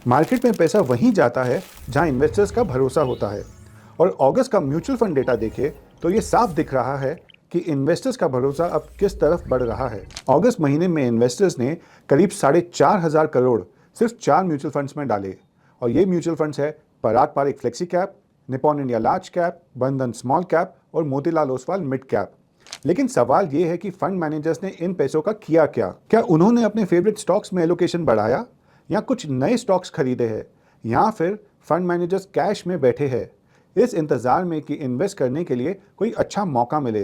Market में पैसा वहीं जाता है जहां इन्वेस्टर्स का भरोसा होता है। और अगस्त का म्यूचुअल फंड डेटा देखें तो ये साफ दिख रहा है कि इन्वेस्टर्स का भरोसा अब किस तरफ बढ़ रहा है। अगस्त महीने में इन्वेस्टर्स ने करीब 4,500 करोड़ सिर्फ 4 म्यूचुअल फंड्स में डाले। और ये म्यूचुअल फंड्स है Parag Parikh flexi cap, Nippon India large cap, Bandhan small cap और मोतीलाल ओसवाल मिड कैप। लेकिन सवाल ये है कि फंड मैनेजर्स ने इन पैसों का किया क्या? क्या उन्होंने अपने फेवरेट स्टॉक्स में एलोकेशन बढ़ाया, या कुछ नए स्टॉक्स खरीदे हैं, या फिर फंड मैनेजर्स कैश में बैठे हैं इस इंतजार में कि इन्वेस्ट करने के लिए कोई अच्छा मौका मिले?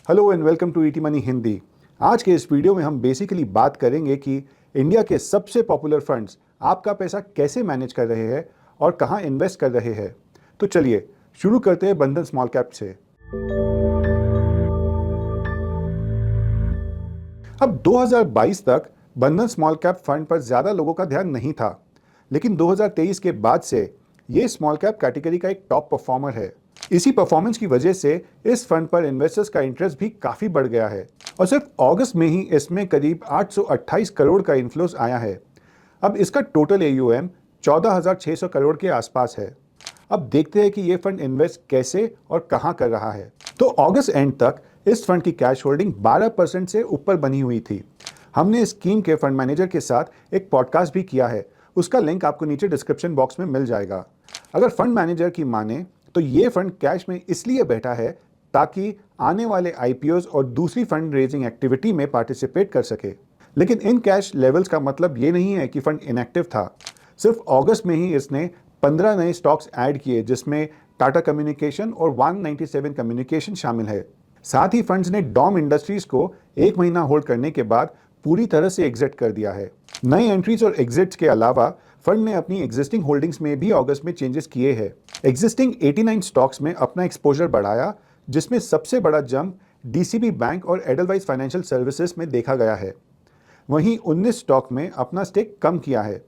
Hello and welcome to ET money Hindi. आज के इस वीडियो में हम बेसिकली बात करेंगे कि इंडिया के सबसे पॉपुलर फंड्स आपका पैसा कैसे मैनेज कर रहे हैं और कहां इन्वेस्ट कर रहे हैं। तो चलिए शुरू करते हैं बंधन स्मॉल कैप से। अब 2022 तक बंधन स्मॉल कैप फंड पर ज़्यादा लोगों का ध्यान नहीं था, लेकिन 2023 के बाद से ये स्मॉल कैप कैटेगरी का एक टॉप परफॉर्मर है। इसी परफॉर्मेंस की वजह से इस फंड पर इन्वेस्टर्स का इंटरेस्ट भी काफ़ी बढ़ गया है और सिर्फ अगस्त में ही इसमें करीब 828 करोड़ का इन्फ्लोस आया है। अब इसका टोटल AUM 14,600 करोड़ के आसपास है। अब देखते हैं कि ये फंड इन्वेस्ट कैसे और कहां कर रहा है। तो अगस्त एंड तक इस फंड की कैश होल्डिंग 12% से ऊपर बनी हुई थी। हमने इस स्कीम के फंड मैनेजर के साथ एक पॉडकास्ट भी किया है, उसका लिंक आपको नीचे डिस्क्रिप्शन बॉक्स में मिल जाएगा। अगर फंड मैनेजर की माने तो ये फंड कैश में इसलिए बैठा है ताकि आने वाले IPOs और दूसरी फंड रेजिंग एक्टिविटी में पार्टिसिपेट कर सके। लेकिन इन कैश लेवल्स का मतलब ये नहीं है कि फंड इनएक्टिव था। सिर्फ अगस्त में ही इसने 15 नए स्टॉक्स ऐड किए, जिसमें टाटा कम्युनिकेशन और 197 कम्युनिकेशन शामिल है। साथ ही फंड्स ने डॉम इंडस्ट्रीज को 1 महीना होल्ड करने के बाद पूरी तरह से एग्जिट कर दिया है। नई एंट्रीज और एग्जिट्स के अलावा फंड ने अपनी एग्जिस्टिंग होल्डिंग्स में भी अगस्त में चेंजेस किए हैं। एग्जिस्टिंग 89 स्टॉक्स में अपना एक्सपोजर बढ़ाया, जिसमें सबसे बड़ा जंप DCB बैंक और एडलवाइस फाइनेंशियल सर्विसेज में देखा गया है। वहीं 19 स्टॉक में अपना स्टेक कम किया है।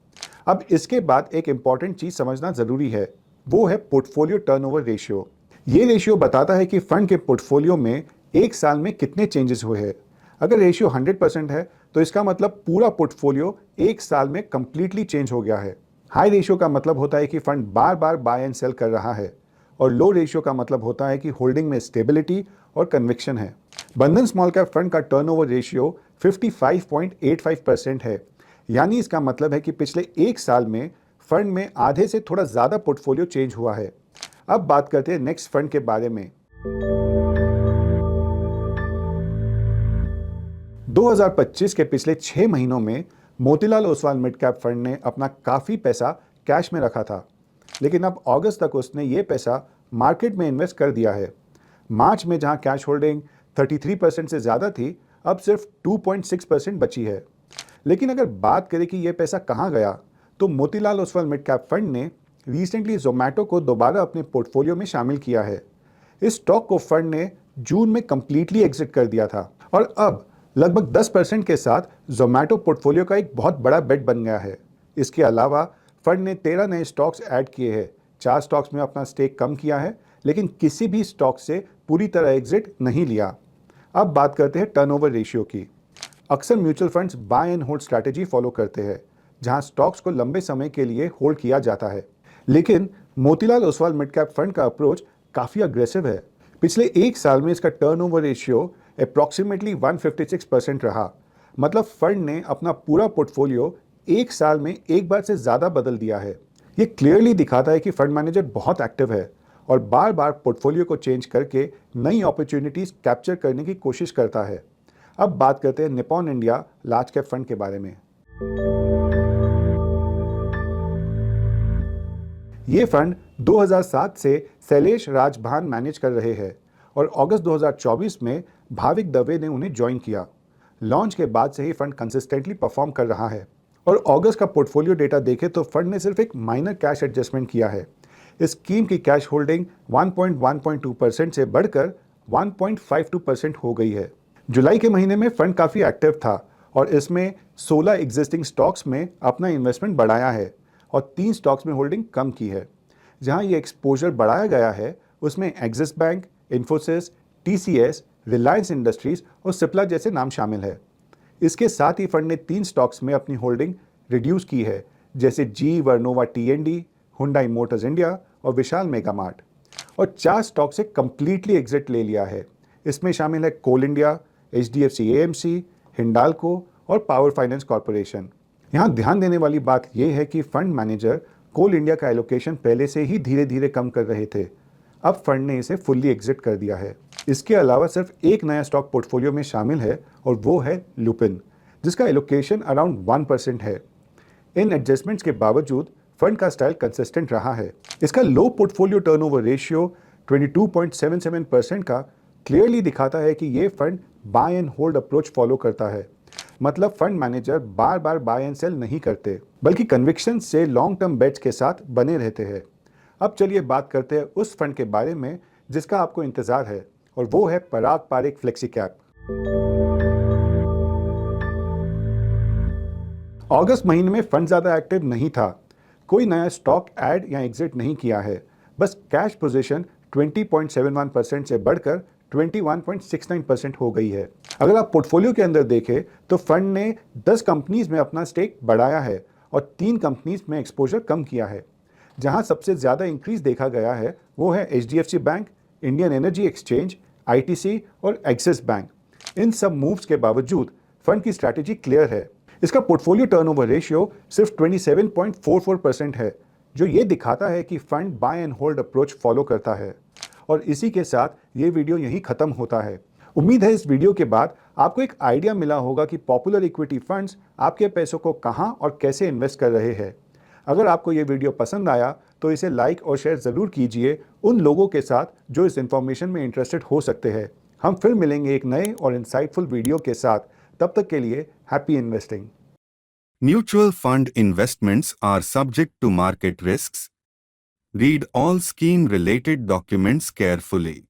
अब इसके बाद एक इंपॉर्टेंट चीज समझना जरूरी है, वो है पोर्टफोलियो टर्नओवर रेशियो। ये रेशियो बताता है कि फंड के पोर्टफोलियो में एक साल में कितने चेंजेस हुए हैं। अगर रेशियो 100% है तो इसका मतलब पूरा पोर्टफोलियो एक साल में कंप्लीटली चेंज हो गया है। हाई रेशियो का मतलब होता है कि फंड बार बार बाय एंड सेल कर रहा है, और लो रेशियो का मतलब होता है कि होल्डिंग में स्टेबिलिटी और कन्विक्शन है। बंधन स्मॉल कैप फंड का टर्नओवर रेशियो 55.85% है, यानी इसका मतलब है कि पिछले एक साल में फंड में आधे से थोड़ा ज़्यादा पोर्टफोलियो चेंज हुआ है। अब बात करते हैं नेक्स्ट फंड के बारे में। 2025 के पिछले 6 महीनों में Motilal Oswal mid cap fund ने अपना काफ़ी पैसा कैश में रखा था, लेकिन अब अगस्त तक उसने ये पैसा मार्केट में इन्वेस्ट कर दिया है। मार्च में जहां कैश होल्डिंग 33% से ज़्यादा थी, अब सिर्फ 2.6% बची है। लेकिन अगर बात करें कि ये पैसा कहां गया, तो Motilal Oswal mid cap fund ने रिसेंटली जोमेटो को दोबारा अपने पोर्टफोलियो में शामिल किया है। इस स्टॉक को फंड ने जून में कंप्लीटली एग्जिट कर दिया था और अब लगभग 10% के साथ जोमेटो पोर्टफोलियो का एक बहुत बड़ा बेट बन गया है। इसके अलावा फंड ने 13 नए स्टॉक्स ऐड किए हैं। 4 स्टॉक्स में अपना स्टेक कम किया है, लेकिन किसी भी स्टॉक से पूरी तरह एग्जिट नहीं लिया। अब बात करते हैं टर्नओवर रेशियो की। अक्सर mutual funds buy and hold strategy follow करते हैं, जहां स्टॉक्स को लंबे समय के लिए होल्ड किया जाता है। लेकिन Motilal Oswal mid cap fund का अप्रोच काफ़ी अग्रेसिव है। पिछले एक साल में इसका टर्नओवर रेशियो अप्रॉक्सीमेटली 156% रहा। मतलब फंड ने अपना पूरा पोर्टफोलियो एक साल में एक बार से ज़्यादा बदल दिया है। ये क्लियरली दिखाता है कि फंड मैनेजर बहुत एक्टिव है और बार बार पोर्टफोलियो को चेंज करके नई अपॉर्चुनिटीज़ कैप्चर करने की कोशिश करता है। अब बात करते हैं Nippon India large cap fund के बारे में। ये फंड 2007 से शैलेश राजभान मैनेज कर रहे हैं और अगस्त 2024 में भाविक दवे ने उन्हें ज्वाइन किया। लॉन्च के बाद से ही फंड कंसिस्टेंटली परफॉर्म कर रहा है और अगस्त का पोर्टफोलियो डेटा देखें तो फंड ने सिर्फ एक माइनर कैश एडजस्टमेंट किया है। इस स्कीम की कैश होल्डिंग 1.2% से बढ़कर 1.52% हो गई है। जुलाई के महीने में फंड काफ़ी एक्टिव था और इसमें 16 एग्जिस्टिंग स्टॉक्स में अपना इन्वेस्टमेंट बढ़ाया है और 3 स्टॉक्स में होल्डिंग कम की है। जहां ये एक्सपोजर बढ़ाया गया है उसमें axis bank, Infosys, TCS, Reliance industries और सिप्ला जैसे नाम शामिल है। इसके साथ ही फंड ने 3 स्टॉक्स में अपनी होल्डिंग रिड्यूस की है, जैसे जी वर्नोवा टीएनडी, हुंडई मोटर्स इंडिया और विशाल मेगा मार्ट, और 4 स्टॉक से कंप्लीटली एग्जिट ले लिया है। इसमें शामिल है कोल इंडिया, एचडीएफसी एएमसी, हिंडाल्को और पावर फाइनेंस कॉरपोरेशन। यहाँ ध्यान देने वाली बात यह है कि फंड मैनेजर कोल इंडिया का एलोकेशन पहले से ही धीरे धीरे कम कर रहे थे। अब फंड ने इसे फुल्ली एग्जिट कर दिया है। इसके अलावा सिर्फ एक नया स्टॉक पोर्टफोलियो में शामिल है और वो है लुपिन, जिसका एलोकेशन अराउंड 1% है। इन एडजस्टमेंट्स के बावजूद फंड का स्टाइल कंसिस्टेंट रहा है। इसका लो पोर्टफोलियो टर्नओवर रेशियो 22.77% का क्लियरली दिखाता है कि ये fund buy and hold approach follow करता है। मतलब फंड मैनेजर बार बार बाय एंड सेल नहीं करते, बल्कि कन्विक्शन से लॉन्ग टर्म बेट्स के साथ बने रहते हैं। अब चलिए बात करते हैं उस फंड के बारे में जिसका आपको इंतजार है, और वो है पराग पारेख फ्लेक्सी कैप। अगस्त महीने में फंड ज्यादा एक्टिव नहीं था। कोई नया स्टॉक ऐड या एग्जिट नहीं किया है। बस कैश पोजीशन 20.71% से बढ़कर 21.69% हो गई है। अगर आप पोर्टफोलियो के अंदर देखें तो फंड ने 10 कंपनीज में अपना स्टेक बढ़ाया है और 3 कंपनीज में एक्सपोजर कम किया है। जहां सबसे ज्यादा इंक्रीज देखा गया है वो है HDFC bank, Indian energy exchange, ITC और एक्सिस बैंक। इन सब मूव्स के बावजूद फंड की स्ट्रैटेजी क्लियर है। इसका पोर्टफोलियो टर्नओवर रेशियो सिर्फ 27.44% है, जो ये दिखाता है कि fund buy and hold approach follow करता है। और इसी के साथ ये वीडियो यहीं खत्म होता है। उम्मीद है इस वीडियो के बाद आपको एक आइडिया मिला होगा कि पॉपुलर इक्विटी फंड्स आपके पैसों को कहां और कैसे इन्वेस्ट कर रहे हैं। अगर आपको ये वीडियो पसंद आया तो इसे लाइक और शेयर ज़रूर कीजिए उन लोगों के साथ जो इस इंफॉर्मेशन में इंटरेस्टेड हो सकते हैं। हम फिर मिलेंगे एक नए और इंसाइटफुल वीडियो के साथ। तब तक के लिए happy investing. Mutual fund investments are subject to market risks. Read all scheme-related documents carefully.